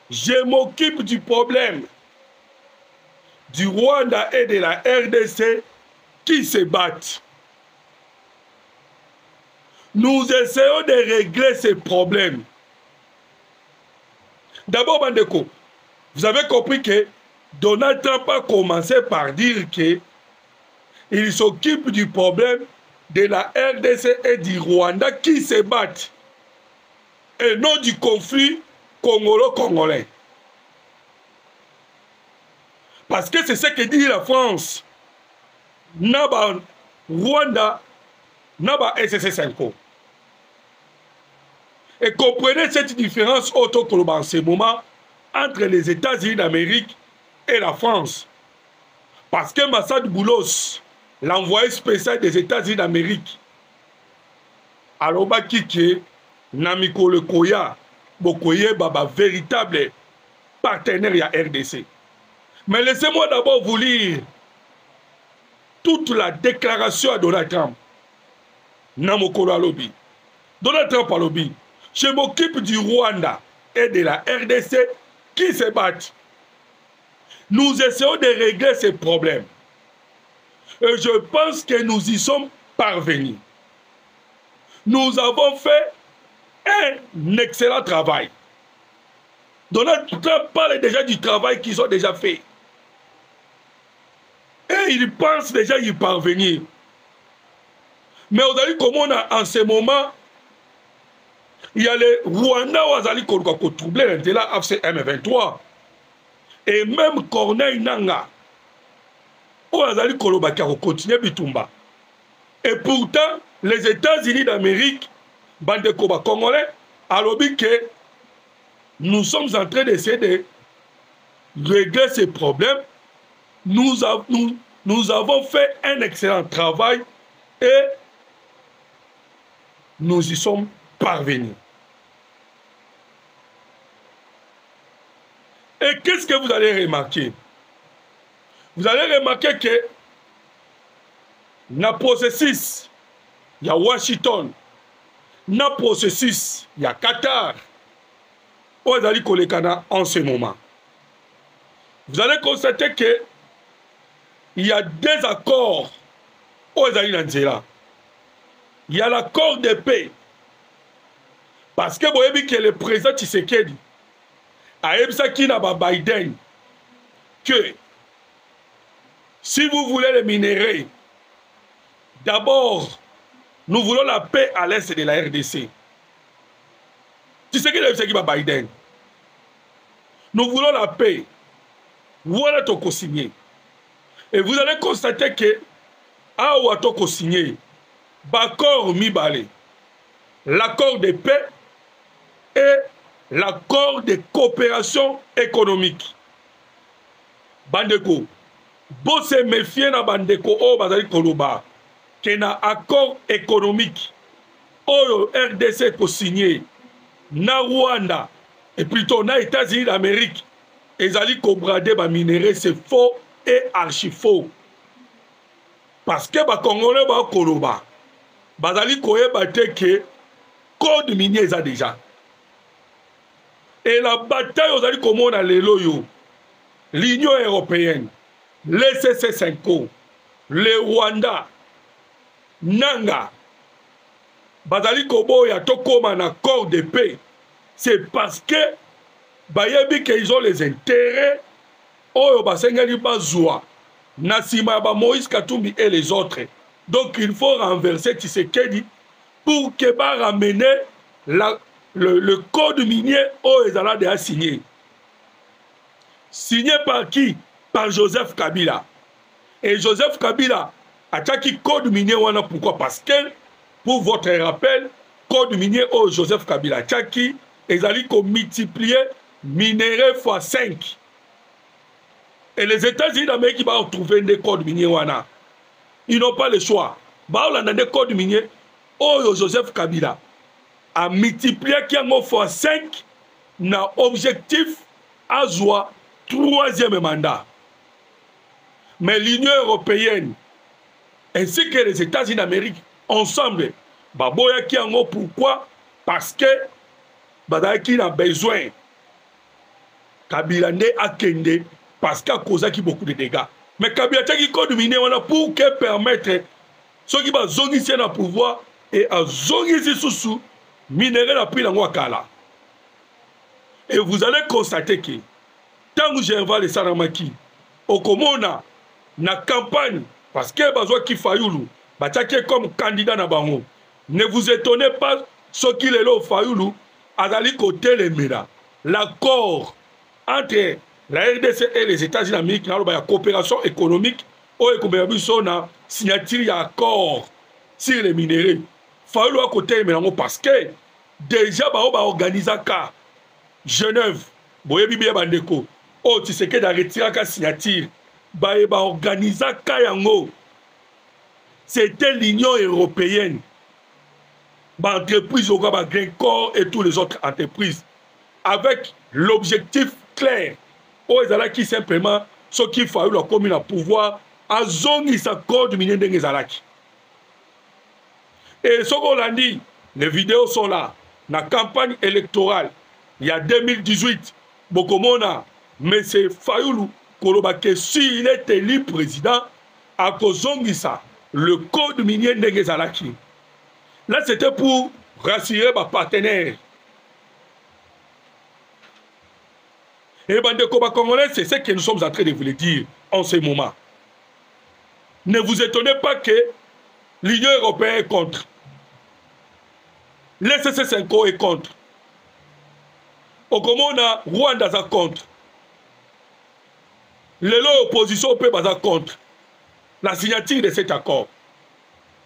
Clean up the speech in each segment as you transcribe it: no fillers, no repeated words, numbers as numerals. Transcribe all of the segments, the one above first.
Je m'occupe du problème du Rwanda et de la RDC qui se battent. Nous essayons de régler ces problèmes. D'abord, Bandeko, vous avez compris que Donald Trump a commencé par dire qu'il s'occupe du problème de la RDC et du Rwanda qui se battent et non du conflit congolo-congolais. Parce que c'est ce que dit la France. Naba Rwanda, Naba SSS5. Et comprenez cette différence autocolombe en ce moment entre les États-Unis d'Amérique et la France. Parce que Massad Boulos, l'envoyé spécial des États-Unis d'Amérique, Aloba Kike, Namiko Lekoya, Bokoye Baba, véritable partenaire à RDC. Mais laissez-moi d'abord vous lire toute la déclaration à Donald Trump. Namokolo Alobi. Donald Trump Alobi. Je m'occupe du Rwanda et de la RDC qui se battent. Nous essayons de régler ces problèmes. Et je pense que nous y sommes parvenus. Nous avons fait un excellent travail. Donald Trump parle déjà du travail qu'ils ont déjà fait. Et il pense déjà y parvenir. Mais vous avez vu comment on a en ce moment, il y a les Rwanda qui ont troublé l'intérêt AFC M23. Et même Corneille Nanga, qui a continué Bitumba. Et pourtant, les États-Unis d'Amérique, bande Koba Congolais, a lobby que nous sommes en train d'essayer de régler ces problèmes. Nous avons fait un excellent travail et nous y sommes parvenus. Et qu'est-ce que vous allez remarquer? Vous allez remarquer que dans le processus, il y a Washington. Dans le processus, il y a Qatar. Où vous allez coller en ce moment. Vous allez constater que il y a des accords où vous allez dans là. Il y a l'accord de paix. Parce que vous voyez que le président Tshisekedi a dit à Biden que si vous voulez les minéraux, d'abord, nous voulons la paix à l'est de la RDC. Tshisekedi a dit à Biden, nous voulons la paix. Voilà ton co-signé. Et vous allez constater que Awa Toko signé l'accord Mibale, l'accord de paix et l'accord de coopération économique. Bandeko, bon se méfier na Bandeko o bazali koloba que na accord économique oyo RDC ko signé na Rwanda et plutôt na États-Unis d'Amérique ezali ko brader ba minéraux, c'est faux et archi faux. Parce que ba Congolais ba koloba bazali koyeba te que code minier eza déjà. Et la bataille aux alliés communs à l'Eloyo, l'Union européenne, les CC5, les Rwanda, Nanga, Bazali Kobo et Atoko un accord de paix, c'est parce que Bayebi qu'ils ont les intérêts, Oyo Basengani Bazoua, Nassima Moïse Katumbi et les autres. Donc il faut renverser Tshisekedi pour que va ramener le code minier au Ezala de signé. Signé par qui? Par Joseph Kabila. Et Joseph Kabila a attaqué code minier. Pourquoi? Parce que, pour votre rappel, code minier au Joseph Kabila a attaqué Ezali qu'on multiplié minéraux x 5. Et les États-Unis d'Amérique vont retrouver des codes miniers. Ils n'ont pas le choix. Ils ont des codes miniers au Joseph Kabila a multiplié qui a fois 5 na objectif à joie 3e mandat. Mais l'Union européenne ainsi que les États-Unis d'Amérique ensemble, baboya qui en pourquoi? Parce que badaki a besoin Kabila nde akende parce qu'il a causé beaucoup de dégâts. Mais Kabila taki code minier pour que permettre ceux qui va zongiser na pouvoir et à zongiser sous minerai na prix dans kala. Et vous allez constater que tant que j'invite les Saramaki au Komona na campagne parce que besoin qui Fayoulou bataki comme candidat na bango. Ne vous étonnez pas ce qu'il est là au Fayoulou azali côté les mera. L'accord entre la RDC et les États-Unis d'Amérique, il y a une coopération économique, où il y a une signature d'accord sur les minéraux. Il faut à côté parce que déjà, il y a organisé à Genève, tu sais que retirer la signature, il y a organisé à c'était l'Union européenne, l'entreprise au Grécor et toutes les autres entreprises, avec l'objectif clair. Qui simplement ce qu'il faut la commune à pouvoir à zone sa code minier des Zalaki. Et ce qu'on a dit, les vidéos sont là. La campagne électorale, il y a 2018, Bokomona, mais c'est Fayoulou, Kolobake, s'il est élu président, à Kozongisa, le code minier des Zalaki. Là, c'était pour rassurer ma partenaire. Et Bandeko Congolais, c'est ce que nous sommes en train de vous le dire en ce moment. Ne vous étonnez pas que l'Union européenne est contre. L'SC5 est contre. Au Comona, Rwanda est contre. L'opposition peut être contre la signature de cet accord.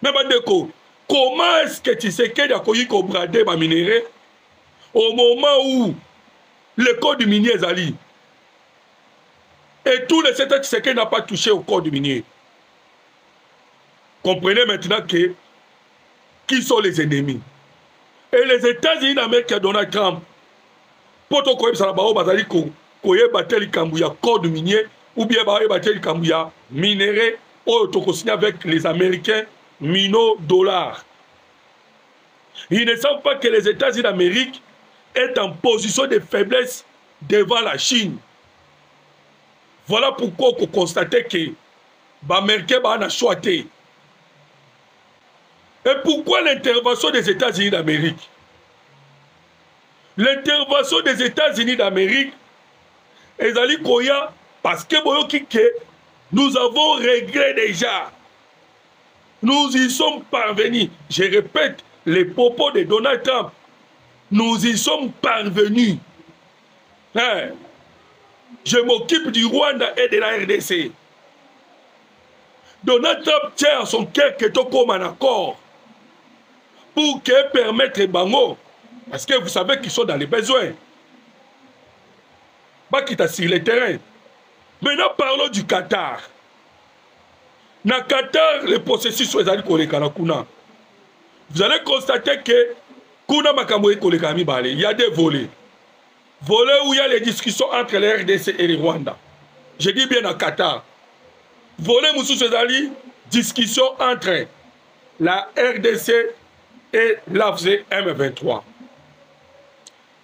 Mais Bandeko, comment est-ce que tu sais qu'il y a un bradé ma minéré au moment où le code minier est allé. Et tous les États qui n'ont pas touché au code minier. Comprenez maintenant que qui sont les ennemis. Et les États-Unis d'Amérique, Donald Trump, pour tout le code minier, ou bien le minéré, ou signé avec les Américains, $. Ils ne savent pas que les États-Unis d'Amérique est en position de faiblesse devant la Chine. Voilà pourquoi on constate que les Américains ont choisi. Et pourquoi l'intervention des États-Unis d'Amérique? L'intervention des États-Unis d'Amérique est allée parce que nous avons réglé déjà. Nous y sommes parvenus. Je répète les propos de Donald Trump. Nous y sommes parvenus. Hein? Je m'occupe du Rwanda et de la RDC. Donald Trump tient à son cœur que tout comme un accord pour que permettre Bango, parce que vous savez qu'ils sont dans les besoins. Pas qu'ils sur le terrain. Maintenant parlons du Qatar. Dans le Qatar, le processus est allé Kuna. Vous allez constater que il y a des volets. Volets où il y a les discussions entre les RDC et les Rwanda. Je dis bien à Qatar. Volet Moussou Sezali, discussion entre la RDC et l'AFC M23.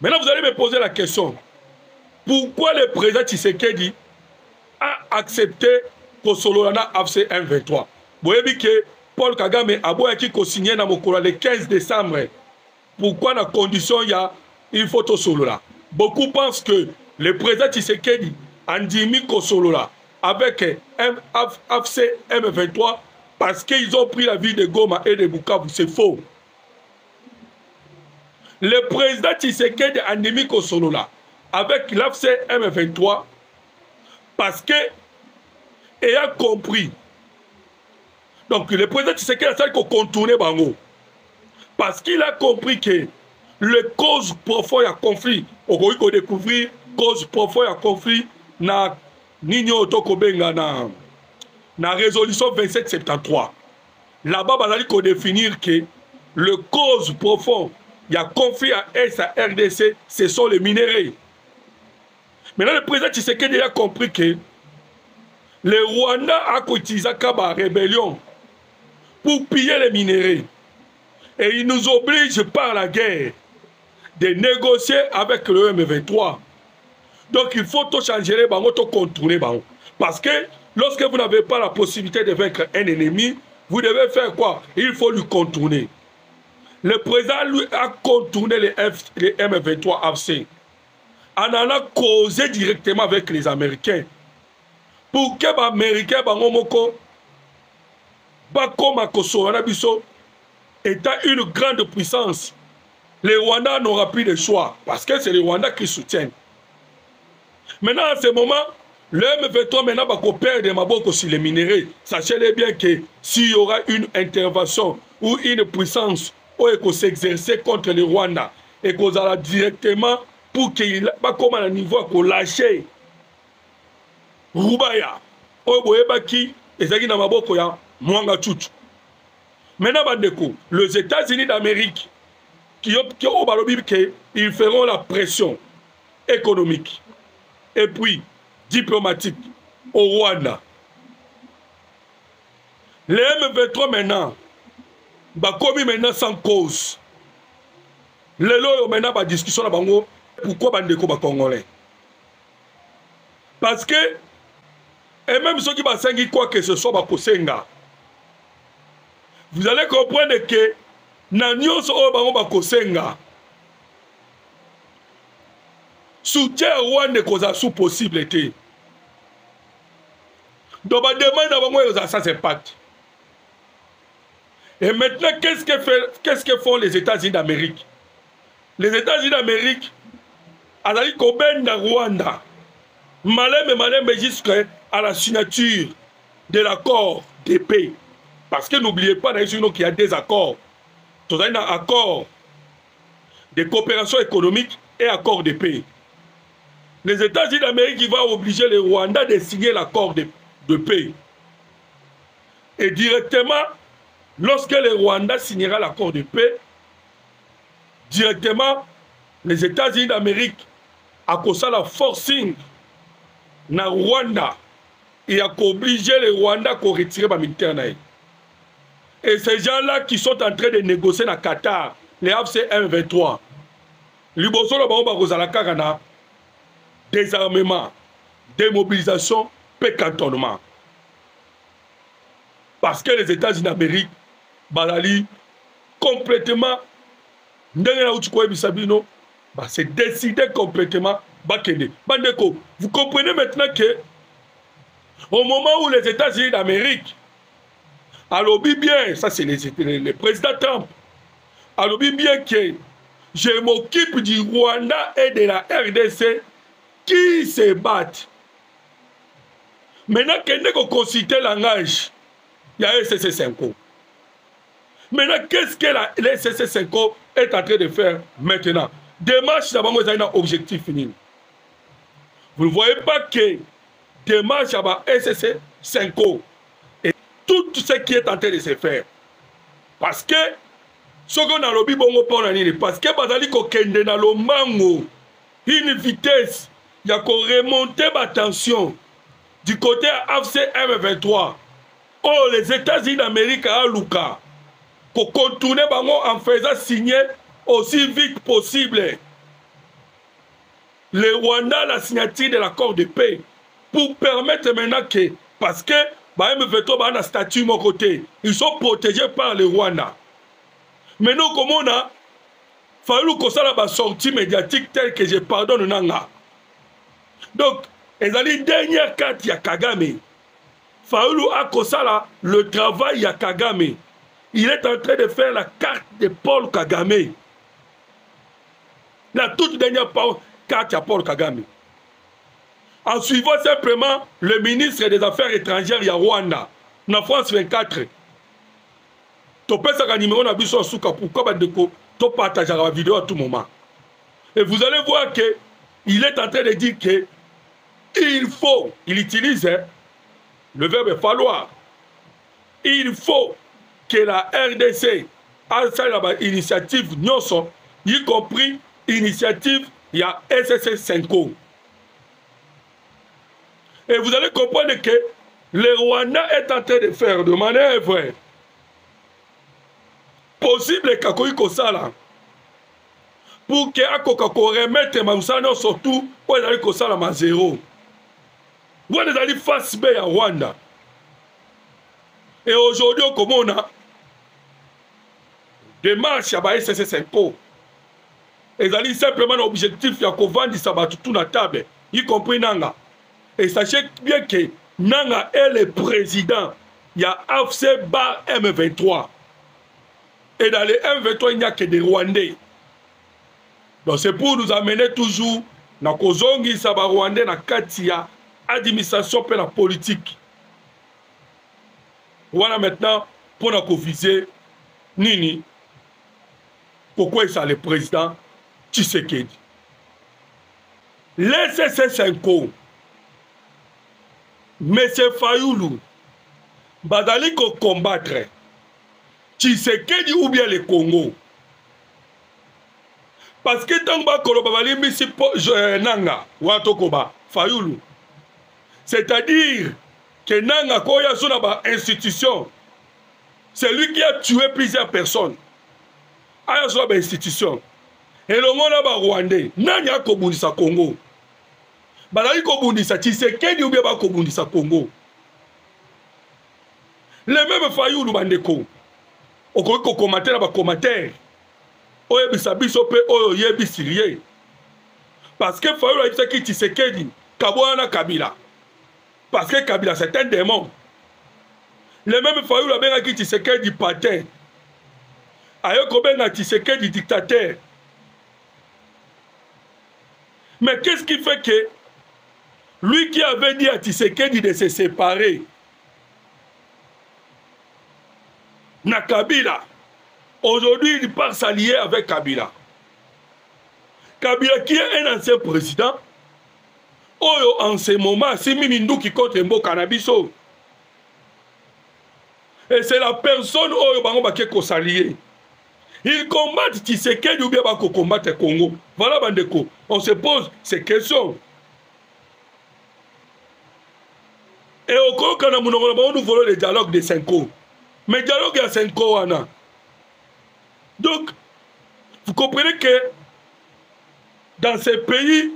Maintenant, vous allez me poser la question. Pourquoi le président Tshisekedi a accepté Kosololana AFC M23? Vous voyez que Paul Kagame a signé dans le 15 décembre. Pourquoi dans la condition il faut Kosolola? Beaucoup pensent que le président Tshisekedi a dit Kosolola avec AFC M23 parce qu'ils ont pris la ville de Goma et de Bukavu. C'est faux. Le président Tshisekedi a dit Kosolola avec l'AFC M23 parce qu'il a compris. Donc le président Tshisekedi a dit qu'on contournait Bango. Parce qu'il a compris que le cause profonde à conflit, on peut découvrir cause profonde à conflit na Nino Tokobenga na résolution 2773. Là-bas, il faut définir que le cause profonde, il y a conflit à S à RDC, ce sont les minéraux. Maintenant, le président Tshisekedi a compris que le Rwanda a utilisé la rébellion pour piller les minéraux. Et il nous oblige par la guerre de négocier avec le M23. Donc il faut tout changer les bango, tout contourner bango. Parce que lorsque vous n'avez pas la possibilité de vaincre un ennemi, vous devez faire quoi? Il faut lui contourner. Le président lui a contourné les M23 AFC. On en a causé directement avec les Américains. Pour que les Américains étant une grande puissance, les Rwandais n'auront plus de choix parce que c'est les Rwandais qui soutiennent. Maintenant, à ce moment, le M23 maintenant va perdre Maboko sur les minéraux. Sachez bien que s'il y aura une intervention ou une puissance qui s'exercer contre les Rwandais et qu'on a directement pour qu'il va comme à un niveau qu'on lâche Rubaya, Oboebaki, et Zagi na Maboko ya Mwanga Chuchu. Maintenant, les États-Unis d'Amérique qui ils feront la pression économique et puis diplomatique au Rwanda. Les M23 maintenant, commis maintenant sans cause. Les lois maintenant ba discussion là bango pourquoi bandeko ba congolais. Parce que et même ceux qui ba sengi quoi que ce soit ba kosenga. Vous allez comprendre que na nyonso o bango ba kosenga. Soutien Rwanda koza sous possibilité. Donc ba demande à bango ça c'est pacte. Et maintenant, qu'est-ce que font les États-Unis d'Amérique? Les États-Unis d'Amérique, Azali Koben de Rwanda, malem jusqu'à la signature de l'accord de paix. Parce que n'oubliez pas qu'il y a des accords. Il y a un accord de coopération économique et accord de paix. Les États-Unis d'Amérique vont obliger les Rwandais de signer l'accord de paix. Et directement, lorsque le Rwanda signera l'accord de paix, directement, les États-Unis d'Amérique, à cause de la forcing na Rwanda, et à obliger les Rwandais à retirer les militaires. Et ces gens-là qui sont en train de négocier dans Qatar, les AFC M23, Liboso le Baoba Rosalakagana, désarmement, démobilisation, paix cantonnement. Parce que les États-Unis d'Amérique, Balali, complètement, c'est décidé complètement. Bandeko, vous comprenez maintenant que au moment où les États-Unis d'Amérique, alors bien, ça c'est le président Trump, alors bien que je m'occupe du Rwanda et de la RDC qui se battent. Maintenant, qu'on consulte le langage, il y a SCC5. Maintenant, qu'est-ce que la SCC5 est en train de faire maintenant? Démarche d'abord, ils ont un objectif fini. Vous ne voyez pas que démarche d'abord SCC5 et tout ce qui est en train de se faire. Parce que ce qu'on a lobby bongo pour parce que bazali ko kende na lo mango une vitesse il y a qu'on remonter ma tension du côté AFC M23. Oh, les États-Unis d'Amérique à Luka pour contourner bango en faisant signer aussi vite possible le Rwanda la signature de l'accord de paix pour permettre maintenant que parce que M23 a un statut de mon côté, ils sont protégés par le Rwanda. Maintenant, comme on a fallu que ça la sortie médiatique telle que je pardonne Nanga. Donc, ils allaient dernière carte ya Kagame. Faoulou a Kosala le travail ya Kagame. Il est en train de faire la carte de Paul Kagame. La toute dernière carte ya Paul Kagame. En suivant simplement le ministre des Affaires étrangères ya Rwanda, na France 24. Topesa ka numéro na biso suka pourquoi bandeko to partager la vidéo à tout moment. Et vous allez voir que il est en train de dire que il utilise le verbe falloir. Il faut que la RDC a une initiative nyonso, y compris initiative il y a SSC5. Et vous allez comprendre que le Rwanda est en train de faire de manière vraie possible Kakoy Kosala pour que akoka ko remettre mamusana surtout pour ezali ko sala ma zéro. Wana ezali face B ya Rwanda. Et aujourd'hui comment on a démarche ya ba SSC5 ezali simplement l'objectif ya ko vandisa batu tout na table, y compris Nanga. Et sachez bien que Nanga est le président. Il y a AFC bar M23. Et dans les M23, il n'y a que des Rwandais. Donc c'est pour nous amener toujours dans la Kozongi, Saba Rwandais, dans la Katia, administration et la politique. Voilà maintenant pour nous viser Nini. Pourquoi est-ce le président Tshisekedi? Les SSC5, M. Fayoulou, bazali ko combattre Tshisekedi ou bien le Congo. Parce que tant que Koloba bali misi Nanga, Watokoba, Fayoulou. C'est-à-dire que Nanga koya sona ba institution. C'est lui qui a tué plusieurs personnes. Aya sona ba institution. Et le monde ba Rwandais, Nanya ko bundisa Congo. Bazali ko bundisa Tshisekedi ou bien ba ko bundisa Congo. Les mêmes Fayoulou bandeko. Okoki ko commenter na ba commentaire. Oye bisabiso pe oyo yebi sirie. Parce que Fayoulou a dit que Tshisekedi Kabwana Kabila. Parce que Kabila c'est un démon. Les mêmes Fayoulou a bien dit Tshisekedi patin. Ayoko benga Tshisekedi dictateur. Mais qu'est-ce qui fait que lui qui avait dit à Tshisekedi de se séparer na Kabila, aujourd'hui il part s'allier avec Kabila. Kabila qui est un ancien président, Oyo en ce moment, c'est Minindou qui compte un beau cannabis. Et c'est la personne Oyo Bango Bakeko s'allier. Ils combattent Tshisekedi ou bien Bako combattre Congo. Voilà Bandeko. On se pose ces questions. Et au cours quand nous voulons le dialogue de 5 ans. Mais le dialogue est 5 ans. Donc, vous comprenez que dans ces pays,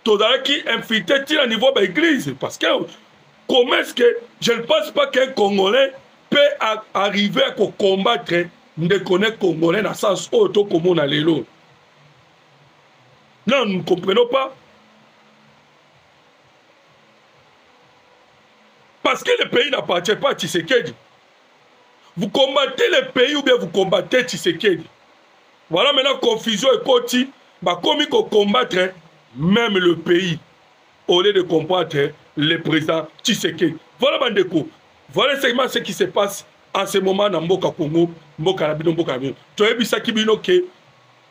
Todara qui infiltre à niveau de l'église. Parce que comment est-ce que je ne pense pas qu'un Congolais peut arriver à combattre des Congolais dans le sens auto comme on a les lots. Non, nous ne comprenons pas. Parce que le pays n'appartient pas à Tshisekedi. Vous combattez le pays ou bien vous combattez Tshisekedi. Voilà maintenant confusion et côté. Comme il faut combattre même le pays au lieu de combattre le président Tshisekedi. Voilà Bandeko. Voilà seulement ce qui se passe en ce moment dans Mboka Congo, Mboka Nabino, Mboka Nabino. Tu as vu ça qui bino que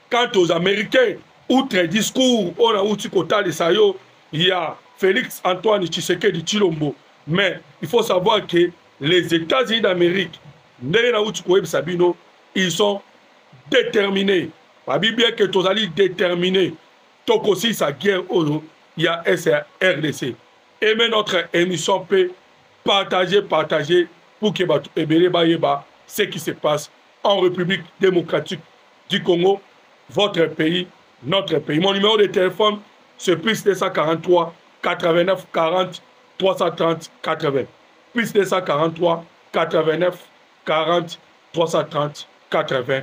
quant aux Américains, outre discours, on a outil Kota de Sayo, il y a Félix Antoine Tshisekedi Chilombo. Mais il faut savoir que les États-Unis d'Amérique, ils sont déterminés. Pas bien que tu allais déterminer. Donc aussi sa guerre, il y a SRDC. Et même notre émission peut partager pour que ce qui se passe en République démocratique du Congo, votre pays, notre pays. Mon numéro de téléphone, c'est plus 243 89 40 330 80. Plus 243 89 40 330 80.